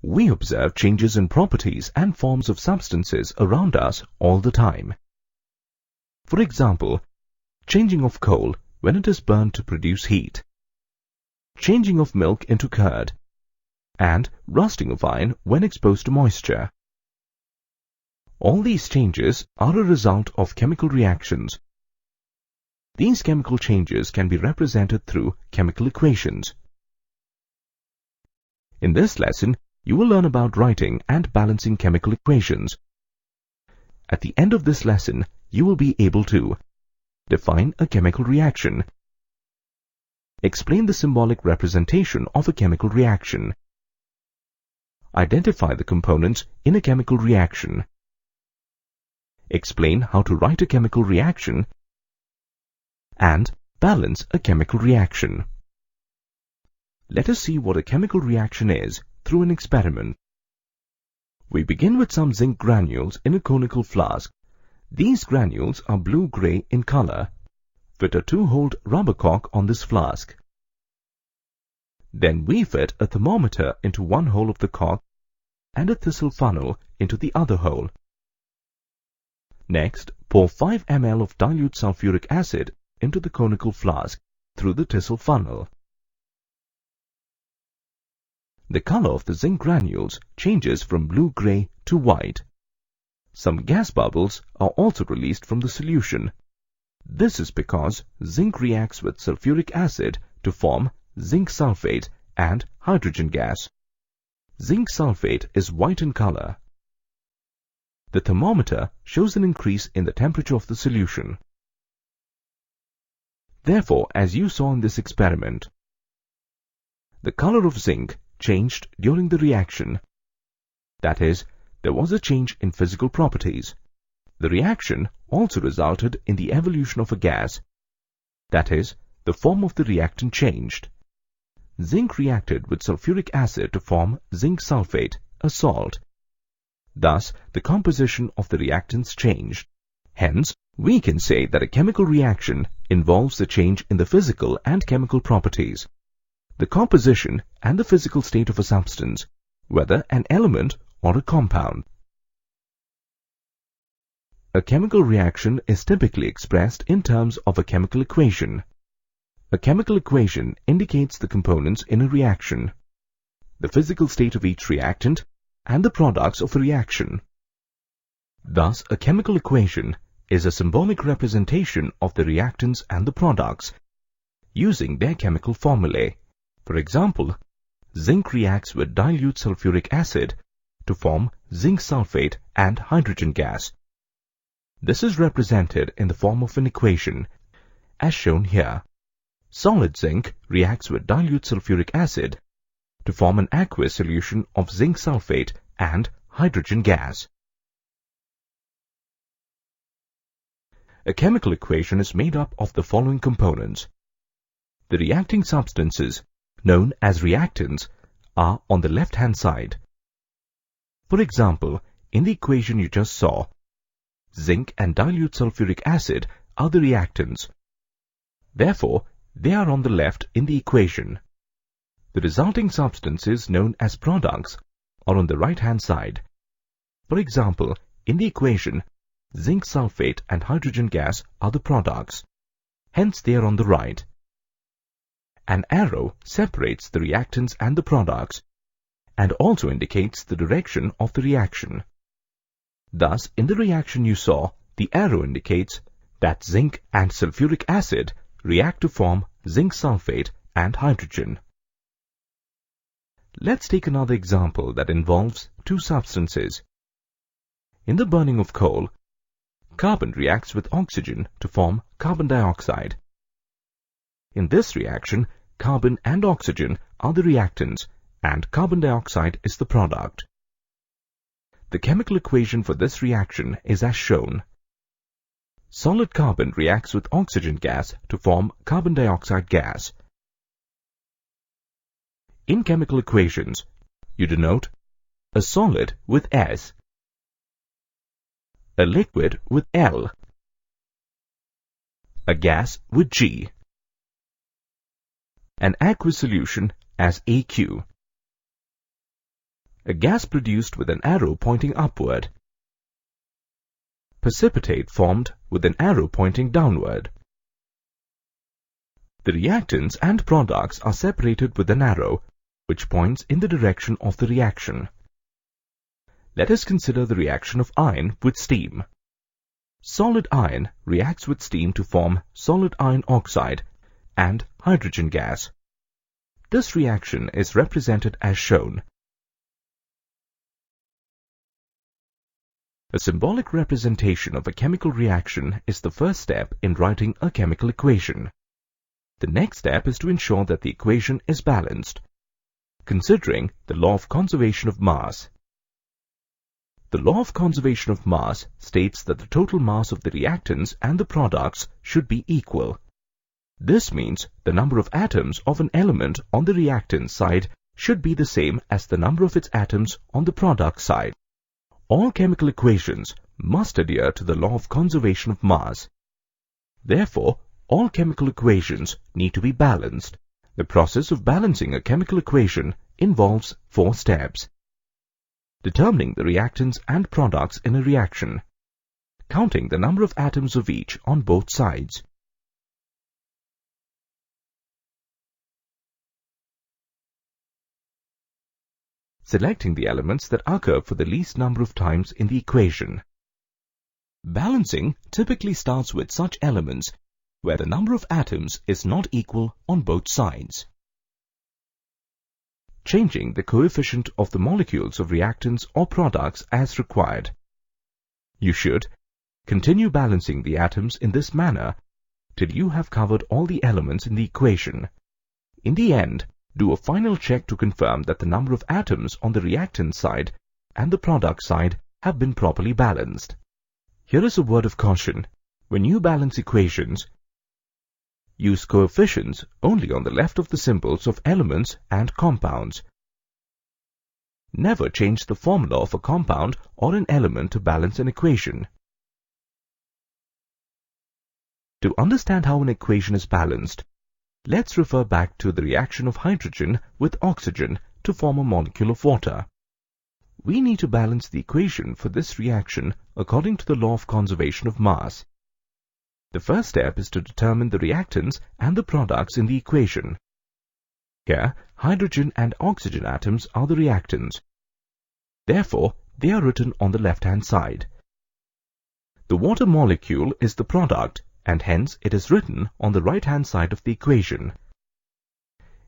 We observe changes in properties and forms of substances around us all the time. For example, changing of coal when it is burned to produce heat, changing of milk into curd, and rusting of iron when exposed to moisture. All these changes are a result of chemical reactions. These chemical changes can be represented through chemical equations. In this lesson, you will learn about writing and balancing chemical equations. At the end of this lesson, you will be able to define a chemical reaction, explain the symbolic representation of a chemical reaction, identify the components in a chemical reaction, explain how to write a chemical reaction, and balance a chemical reaction. Let us see what a chemical reaction is through an experiment. We begin with some zinc granules in a conical flask. These granules are blue-gray in color. Fit a 2-holed rubber cork on this flask. Then we fit a thermometer into one hole of the cork and a thistle funnel into the other hole. Next, pour 5 ml of dilute sulfuric acid into the conical flask through the thistle funnel. The color of the zinc granules changes from blue-gray to white. Some gas bubbles are also released from the solution. This is because zinc reacts with sulfuric acid to form zinc sulfate and hydrogen gas. Zinc sulfate is white in color. The thermometer shows an increase in the temperature of the solution. Therefore, as you saw in this experiment, the color of zinc changed during the reaction. That is, there was a change in physical properties. The reaction also resulted in the evolution of a gas. That is, the form of the reactant changed. Zinc reacted with sulfuric acid to form zinc sulfate, a salt. Thus, the composition of the reactants changed. Hence, we can say that a chemical reaction involves the change in the physical and chemical properties, the composition and the physical state of a substance, whether an element or a compound. A chemical reaction is typically expressed in terms of a chemical equation. A chemical equation indicates the components in a reaction, the physical state of each reactant, and the products of a reaction. Thus, a chemical equation is a symbolic representation of the reactants and the products, using their chemical formulae. For example, zinc reacts with dilute sulfuric acid to form zinc sulfate and hydrogen gas. This is represented in the form of an equation, as shown here. Solid zinc reacts with dilute sulfuric acid to form an aqueous solution of zinc sulfate and hydrogen gas. A chemical equation is made up of the following components. The reacting substances, known as reactants, are on the left-hand side. For example, in the equation you just saw, zinc and dilute sulfuric acid are the reactants. Therefore, they are on the left in the equation. The resulting substances, known as products, are on the right-hand side. For example, in the equation, zinc sulfate and hydrogen gas are the products. Hence, they are on the right. An arrow separates the reactants and the products, and also indicates the direction of the reaction. Thus, in the reaction you saw, the arrow indicates that zinc and sulfuric acid react to form zinc sulfate and hydrogen. Let's take another example that involves two substances. In the burning of coal, carbon reacts with oxygen to form carbon dioxide. In this reaction, carbon and oxygen are the reactants, and carbon dioxide is the product. The chemical equation for this reaction is as shown. Solid carbon reacts with oxygen gas to form carbon dioxide gas. In chemical equations, you denote a solid with S, a liquid with L, a gas with G, an aqueous solution as AQ. A gas produced with an arrow pointing upward. Precipitate formed with an arrow pointing downward. The reactants and products are separated with an arrow, which points in the direction of the reaction. Let us consider the reaction of iron with steam. Solid iron reacts with steam to form solid iron oxide and hydrogen gas. This reaction is represented as shown. A symbolic representation of a chemical reaction is the first step in writing a chemical equation. The next step is to ensure that the equation is balanced, considering the law of conservation of mass. The law of conservation of mass states that the total mass of the reactants and the products should be equal. This means the number of atoms of an element on the reactant side should be the same as the number of its atoms on the product side. All chemical equations must adhere to the law of conservation of mass. Therefore, all chemical equations need to be balanced. The process of balancing a chemical equation involves 4 steps. Determining the reactants and products in a reaction. Counting the number of atoms of each on both sides. Selecting the elements that occur for the least number of times in the equation. Balancing typically starts with such elements where the number of atoms is not equal on both sides. Changing the coefficient of the molecules of reactants or products as required. You should continue balancing the atoms in this manner till you have covered all the elements in the equation. In the end, do a final check to confirm that the number of atoms on the reactant side and the product side have been properly balanced. Here is a word of caution. When you balance equations, use coefficients only on the left of the symbols of elements and compounds. Never change the formula of a compound or an element to balance an equation. To understand how an equation is balanced, let's refer back to the reaction of hydrogen with oxygen to form a molecule of water. We need to balance the equation for this reaction according to the law of conservation of mass. The first step is to determine the reactants and the products in the equation. Here, hydrogen and oxygen atoms are the reactants. Therefore, they are written on the left-hand side. The water molecule is the product, and hence it is written on the right-hand side of the equation.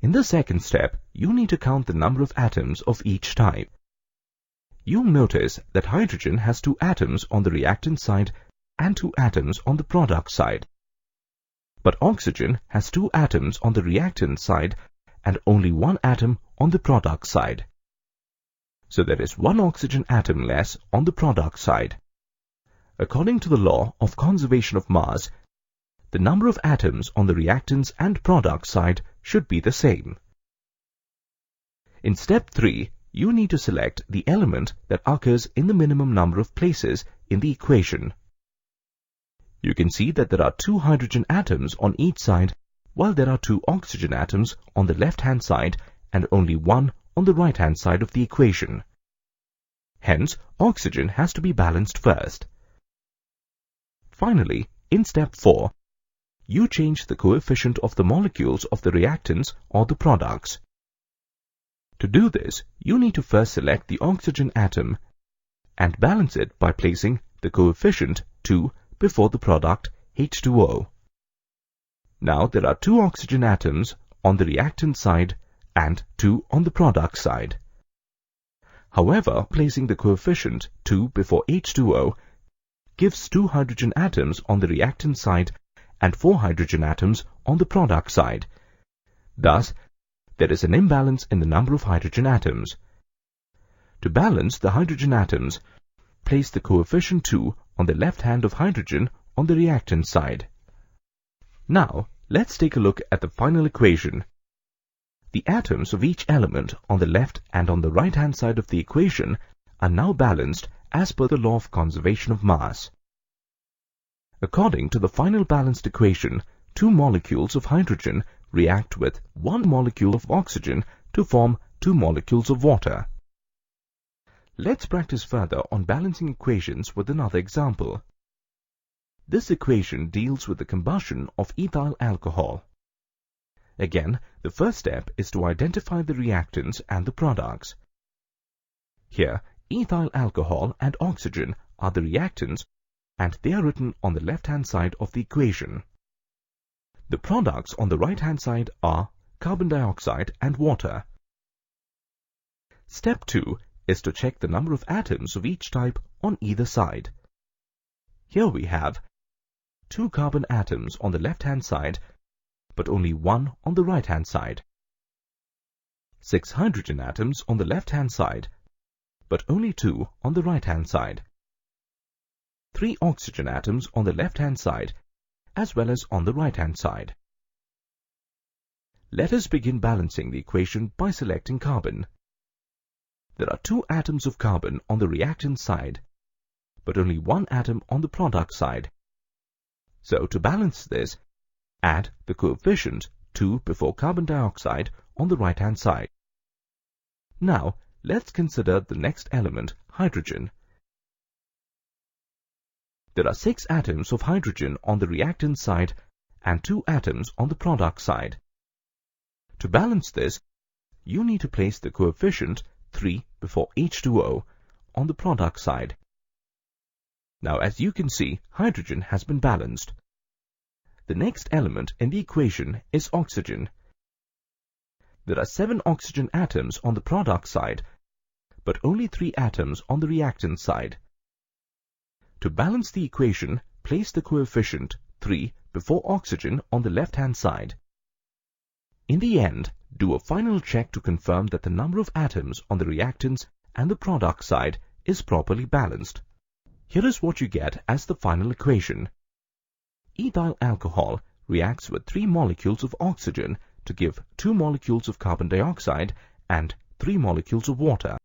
In the second step, you need to count the number of atoms of each type. You'll notice that hydrogen has 2 atoms on the reactant side and 2 atoms on the product side. But oxygen has 2 atoms on the reactant side and only 1 atom on the product side. So there is 1 oxygen atom less on the product side. According to the law of conservation of mass, the number of atoms on the reactants and product side should be the same. In step 3, you need to select the element that occurs in the minimum number of places in the equation. You can see that there are 2 hydrogen atoms on each side, while there are 2 oxygen atoms on the left-hand side and only 1 on the right-hand side of the equation. Hence, oxygen has to be balanced first. Finally, in step 4, you change the coefficient of the molecules of the reactants or the products. To do this, you need to first select the oxygen atom and balance it by placing the coefficient 2 before the product H2O. Now there are 2 oxygen atoms on the reactant side and 2 on the product side. However, placing the coefficient 2 before H2O gives 2 hydrogen atoms on the reactant side and 4 hydrogen atoms on the product side. Thus, there is an imbalance in the number of hydrogen atoms. To balance the hydrogen atoms, place the coefficient 2 on the left hand of hydrogen on the reactant side. Now, let's take a look at the final equation. The atoms of each element on the left and on the right hand side of the equation are now balanced as per the law of conservation of mass. According to the final balanced equation, 2 molecules of hydrogen react with 1 molecule of oxygen to form 2 molecules of water. Let's practice further on balancing equations with another example. This equation deals with the combustion of ethyl alcohol. Again, the first step is to identify the reactants and the products. Here, ethyl alcohol and oxygen are the reactants, and they are written on the left-hand side of the equation. The products on the right-hand side are carbon dioxide and water. Step 2 is to check the number of atoms of each type on either side. Here we have 2 carbon atoms on the left-hand side, but only 1 on the right-hand side. 6 hydrogen atoms on the left-hand side, but only 2 on the right-hand side. 3 oxygen atoms on the left-hand side, as well as on the right-hand side. Let us begin balancing the equation by selecting carbon. There are 2 atoms of carbon on the reactant side, but only 1 atom on the product side. So to balance this, add the coefficient 2 before carbon dioxide on the right-hand side. Now, let's consider the next element, hydrogen. There are 6 atoms of hydrogen on the reactant side and 2 atoms on the product side. To balance this, you need to place the coefficient 3 before H2O on the product side. Now, as you can see, hydrogen has been balanced. The next element in the equation is oxygen. There are 7 oxygen atoms on the product side, but only 3 atoms on the reactant side. To balance the equation, place the coefficient 3 before oxygen on the left-hand side. In the end, do a final check to confirm that the number of atoms on the reactants and the product side is properly balanced. Here is what you get as the final equation. Ethyl alcohol reacts with 3 molecules of oxygen to give 2 molecules of carbon dioxide and 3 molecules of water.